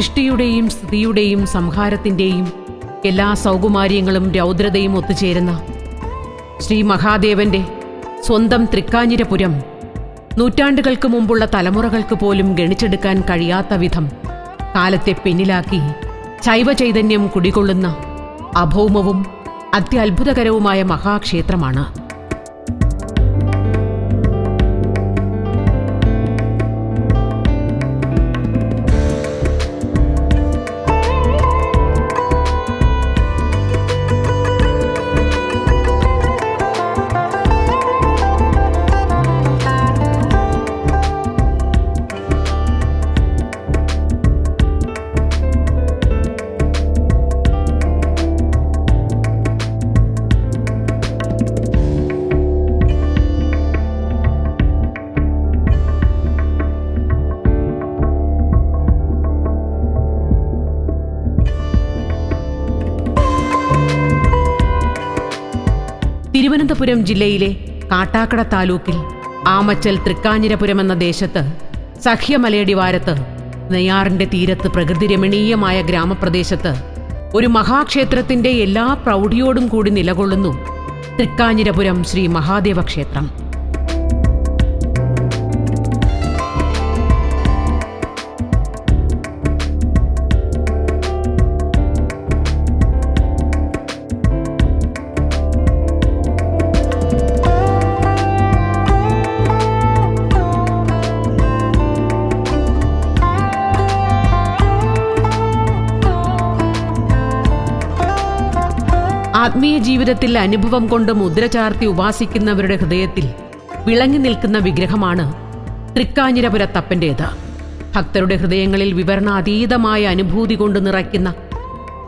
സൃഷ്ടിയുടെയും സ്ഥിതിയുടെയും സംഹാരത്തിൻ്റെയും എല്ലാ സൗകുമാര്യങ്ങളും രൗദ്രതയും ഒത്തുചേരുന്ന ശ്രീ മഹാദേവന്റെ സ്വന്തം തൃക്കാഞ്ഞിരപുരം നൂറ്റാണ്ടുകൾക്ക് മുമ്പുള്ള തലമുറകൾക്ക് പോലും ഗണിച്ചെടുക്കാൻ കഴിയാത്ത വിധം കാലത്തെ പിന്നിലാക്കി ശൈവചൈതന്യം കുടികൊള്ളുന്ന അഭൗമവും അത്യത്ഭുതകരവുമായ മഹാക്ഷേത്രമാണ്. തിരുവനന്തപുരം ജില്ലയിലെ കാട്ടാക്കട താലൂക്കിൽ ആമച്ചൽ തൃക്കാഞ്ഞിരപുരം എന്ന ദേശത്ത് സഹ്യമലയടിവാരത്ത് നെയ്യാറിന്റെ തീരത്ത് പ്രകൃതിരമണീയമായ ഗ്രാമപ്രദേശത്ത് ഒരു മഹാക്ഷേത്രത്തിന്റെ എല്ലാ പ്രൗഢിയോടും കൂടി നിലകൊള്ളുന്നു തൃക്കാഞ്ഞിരപുരം ശ്രീ മഹാദേവ ക്ഷേത്രം. ആത്മീയ ജീവിതത്തിൽ അനുഭവം കൊണ്ട് മുദ്ര ചാർത്തി ഉപാസിക്കുന്നവരുടെ ഹൃദയത്തിൽ വിളങ്ങി നിൽക്കുന്ന വിഗ്രഹമാണ് തൃക്കാഞ്ഞിരപുരത്തപ്പൻ്റേത്. ഭക്തരുടെ ഹൃദയങ്ങളിൽ വിവരണാതീതമായ അനുഭൂതി കൊണ്ട് നിറയ്ക്കുന്ന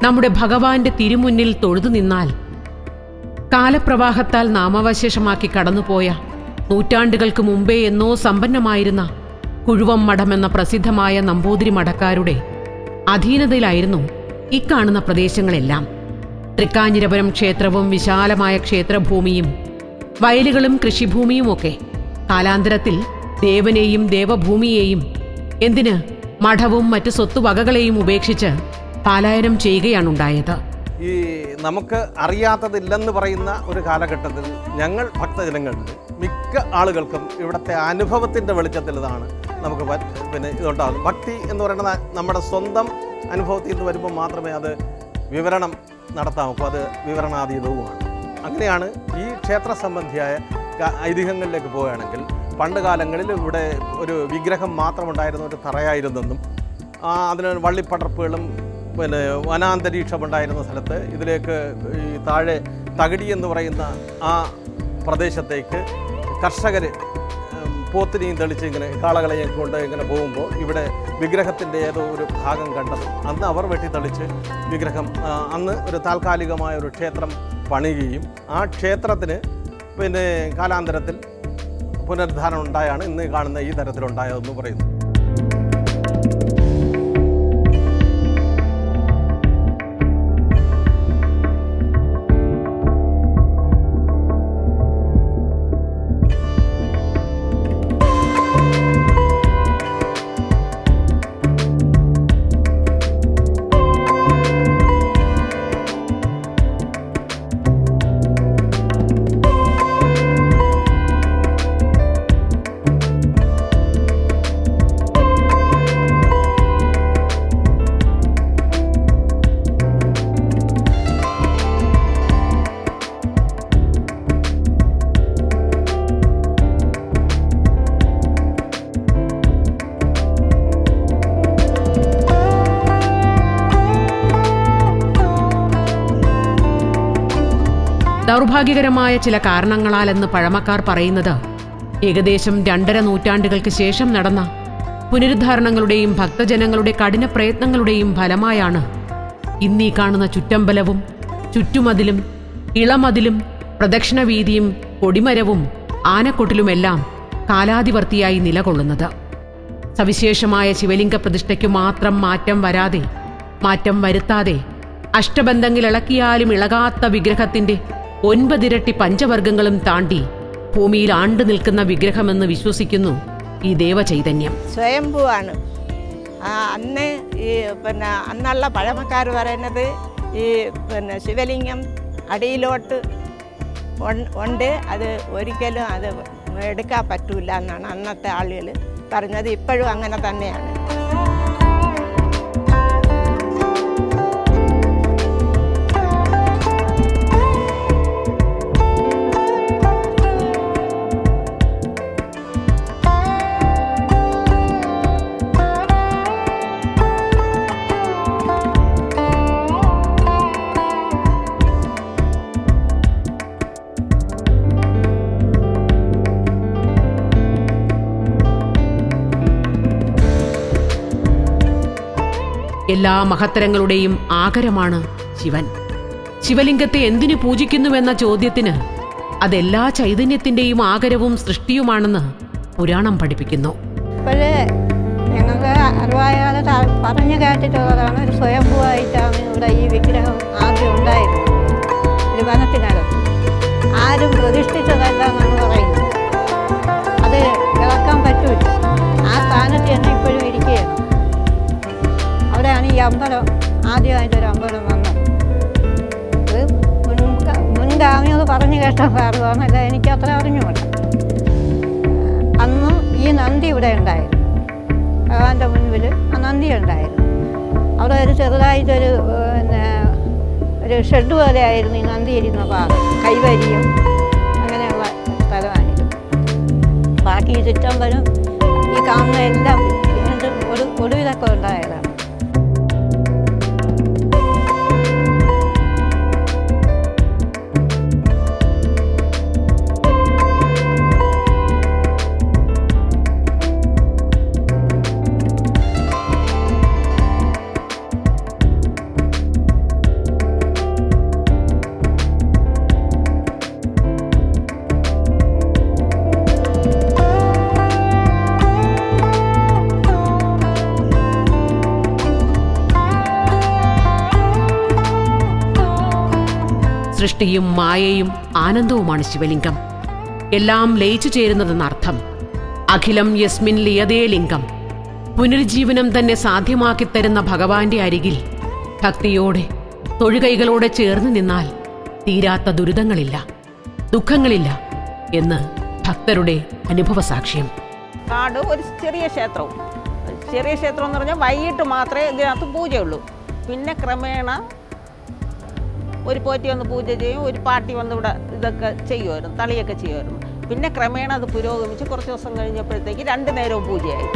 നമ്മുടെ ഭഗവാന്റെ തിരുമുന്നിൽ തൊഴുതു നിന്നാൽ കാലപ്രവാഹത്താൽ നാമാവശേഷമാക്കി കടന്നുപോയ നൂറ്റാണ്ടുകൾക്ക് മുമ്പേ എന്നോ സമ്പന്നമായിരുന്ന കുഴുവം മഠം എന്ന പ്രസിദ്ധമായ നമ്പൂതിരി മഠക്കാരുടെ അധീനതയിലായിരുന്നു ഇക്കാണുന്ന പ്രദേശങ്ങളെല്ലാം. തൃക്കാഞ്ഞിരപുരം ക്ഷേത്രവും വിശാലമായ ക്ഷേത്രഭൂമിയും വയലുകളും കൃഷിഭൂമിയുമൊക്കെ കാലാന്തരത്തിൽ ദേവനെയും ദേവഭൂമിയെയും എന്തിന് മഠവും മറ്റു സ്വത്തുവകകളെയും ഉപേക്ഷിച്ച് പലായനം ചെയ്യുകയാണുണ്ടായത്. ഈ നമുക്ക് അറിയാത്തതില്ലെന്ന് പറയുന്ന ഒരു കാലഘട്ടത്തിൽ ഞങ്ങൾ ഭക്തജനങ്ങളിൽ മിക്ക ആളുകൾക്കും ഇവിടുത്തെ അനുഭവത്തിൻ്റെ വെളിച്ചത്തിൽ ഇതാണ് നമുക്ക് ഇതുണ്ടാകും. ഭക്തി എന്ന് പറയുന്നത് നമ്മുടെ സ്വന്തം അനുഭവത്തിൽ നിന്ന് വരുമ്പോൾ മാത്രമേ അത് വിവരണം നടത്താം. അപ്പോൾ അത് വിവരണാതീതവുമാണ്. അങ്ങനെയാണ് ഈ ക്ഷേത്ര സംബന്ധിയായ ഐതിഹ്യങ്ങളിലേക്ക് പോവുകയാണെങ്കിൽ പണ്ട് കാലങ്ങളിൽ ഇവിടെ ഒരു വിഗ്രഹം മാത്രമുണ്ടായിരുന്ന ഒരു തറയായിരുന്നെന്നും അതിന് വള്ളിപ്പടർപ്പുകളും വനാന്തരീക്ഷമുണ്ടായിരുന്ന സ്ഥലത്ത് ഇതിലേക്ക് ഈ താഴെ തകടി എന്ന് പറയുന്ന ആ പ്രദേശത്തേക്ക് കർഷകർ പോത്തിനെയും തെളിച്ച് ഇങ്ങനെ കാളകളെയും കൊണ്ട് ഇങ്ങനെ പോകുമ്പോൾ ഇവിടെ വിഗ്രഹത്തിൻ്റെ ഏതോ ഒരു ഭാഗം കണ്ടത് അന്ന് അവർ വെട്ടിത്തെളിച്ച് വിഗ്രഹം അന്ന് ഒരു താൽക്കാലികമായ ഒരു ക്ഷേത്രം പണിയുകയും ആ ക്ഷേത്രത്തിന് കാലാന്തരത്തിൽ പുനരുദ്ധാരണം ഉണ്ടായാണ് ഇന്ന് കാണുന്ന ഈ തരത്തിലുണ്ടായതെന്ന് പറയുന്നു. ദൗർഭാഗ്യകരമായ ചില കാരണങ്ങളാലെന്ന് പഴമക്കാർ പറയുന്നത് ഏകദേശം 2.5 നൂറ്റാണ്ടുകൾക്ക് ശേഷം നടന്ന പുനരുദ്ധാരണങ്ങളുടെയും ഭക്തജനങ്ങളുടെ കഠിന പ്രയത്നങ്ങളുടെയും ഫലമായാണ് ഇന്നീ കാണുന്ന ചുറ്റമ്പലവും ചുറ്റുമതിലും ഇളമതിലും പ്രദക്ഷിണവീതിയും കൊടിമരവും ആനക്കൊട്ടിലുമെല്ലാം കാലാതിവർത്തിയായി നിലകൊള്ളുന്നത്. സവിശേഷമായ ശിവലിംഗ പ്രതിഷ്ഠയ്ക്കു മാത്രം മാറ്റം വരുത്താതെ അഷ്ടബന്ധങ്ങൾ ഇളക്കിയാലും ഇളകാത്ത വിഗ്രഹത്തിന്റെ 9 ഇരട്ടി പഞ്ചവർഗങ്ങളും താണ്ടി ഭൂമിയിൽ ആണ്ടു നിൽക്കുന്ന വിഗ്രഹമെന്ന് വിശ്വസിക്കുന്നു ഈ ദേവചൈതന്യം. സ്വയംഭൂവാണ്. അന്ന് ഈ അന്നുള്ള പഴമക്കാർ പറയുന്നത് ഈ ശിവലിംഗം അടിയിലോട്ട് ഉണ്ട്, അത് ഒരിക്കലും അത് എടുക്കാൻ പറ്റൂല എന്നാണ് അന്നത്തെ ആളുകൾ പറഞ്ഞത്. ഇപ്പോഴും അങ്ങനെ തന്നെയാണ്. എല്ലാ മഹത്തരങ്ങളുടെയും ആകരമാണ് ശിവൻ. ശിവലിംഗത്തെ എന്തിനു പൂജിക്കുന്നുവെന്ന ചോദ്യത്തിന് അതെല്ലാ ചൈതന്യത്തിന്റെയും ആകരവും സൃഷ്ടിയുമാണെന്ന് പുരാണം പഠിപ്പിക്കുന്നു. ഇപ്പോഴേ ഞങ്ങൾക്ക് അറിവായാതെ പറഞ്ഞു കേട്ടിട്ടുള്ളതാണ്, ഒരു സ്വയംഭൂവായിട്ടാണ് ഇവിടെ ഈ വിഗ്രഹം ആദ്യം ഉണ്ടായിരുന്നത്. ഒരു വനത്തിനകത്ത് ആരും പ്രതിഷ്ഠിച്ചതല്ല എന്നാണ് പറയുന്നത്. അത് ഇളക്കാൻ പറ്റൂല. ആ സ്ഥാനത്ത് തന്നെ ഇപ്പോഴും ഇരിക്കുകയാണ്. അവിടെയാണ് ഈ അമ്പലം ആദ്യമായിട്ടൊരു അമ്പലം വന്നത്. ഇത് മുൻഗാമികൾ പറഞ്ഞു കേട്ട അറിവാണ്, അല്ല എനിക്കത്ര അറിഞ്ഞുകൂടാ. അന്നും ഈ നന്ദി ഇവിടെ ഉണ്ടായിരുന്നു. ഭഗവാന്റെ മുൻപിൽ ആ നന്ദി ഉണ്ടായിരുന്നു. അവിടെ ഒരു ചെറുതായിട്ടൊരു ഒരു ഷെഡ് പോലെ ആയിരുന്നു ഈ നന്ദി ഇരുന്ന ഭാഗം. കൈവരിയും അങ്ങനെയുള്ള സ്ഥലമായിരുന്നു. ബാക്കി ഈ ചുറ്റമ്പലും ഈ കാണുന്ന എല്ലാം ഒടുവിലൊക്കെ ഉണ്ടായതാണ്. സൃഷ്ടിയും മായയും ആനന്ദവുമാണ് ശിവലിംഗം. എല്ലാം ലയിച്ചു ചേരുന്നതെന്നർത്ഥം. അഖിലം യസ്മിൻ ലിയതേ ലിംഗം. പുനരുജ്ജീവനം തന്നെ സാധ്യമാക്കിത്തരുന്ന ഭഗവാന്റെ അരികിൽ ഭക്തിയോടെ തൊഴുകൈകളോടെ ചേർന്ന് നിന്നാൽ തീരാത്ത ദുരിതങ്ങളില്ല, ദുഃഖങ്ങളില്ല എന്ന് ഭക്തരുടെ അനുഭവ സാക്ഷ്യം. കാട് ഒരു ചെറിയ ക്ഷേത്രവും, ചെറിയ ക്ഷേത്രം എന്ന് പറഞ്ഞാൽ വൈകിട്ട് മാത്രമേ ഇതിനകത്ത് പൂജയുള്ളൂ. പിന്നെ ക്രമേണ ഒരു പോറ്റി വന്ന് പൂജ ചെയ്യും, ഒരു പാട്ടി വന്ന് ഇവിടെ ഇതൊക്കെ ചെയ്യുമായിരുന്നു, തളിയൊക്കെ ചെയ്യുമായിരുന്നു. പിന്നെ ക്രമേണ അത് പുരോഗമിച്ച് കുറച്ച് ദിവസം കഴിഞ്ഞപ്പോഴത്തേക്ക് 2 നേരവും പൂജയായി.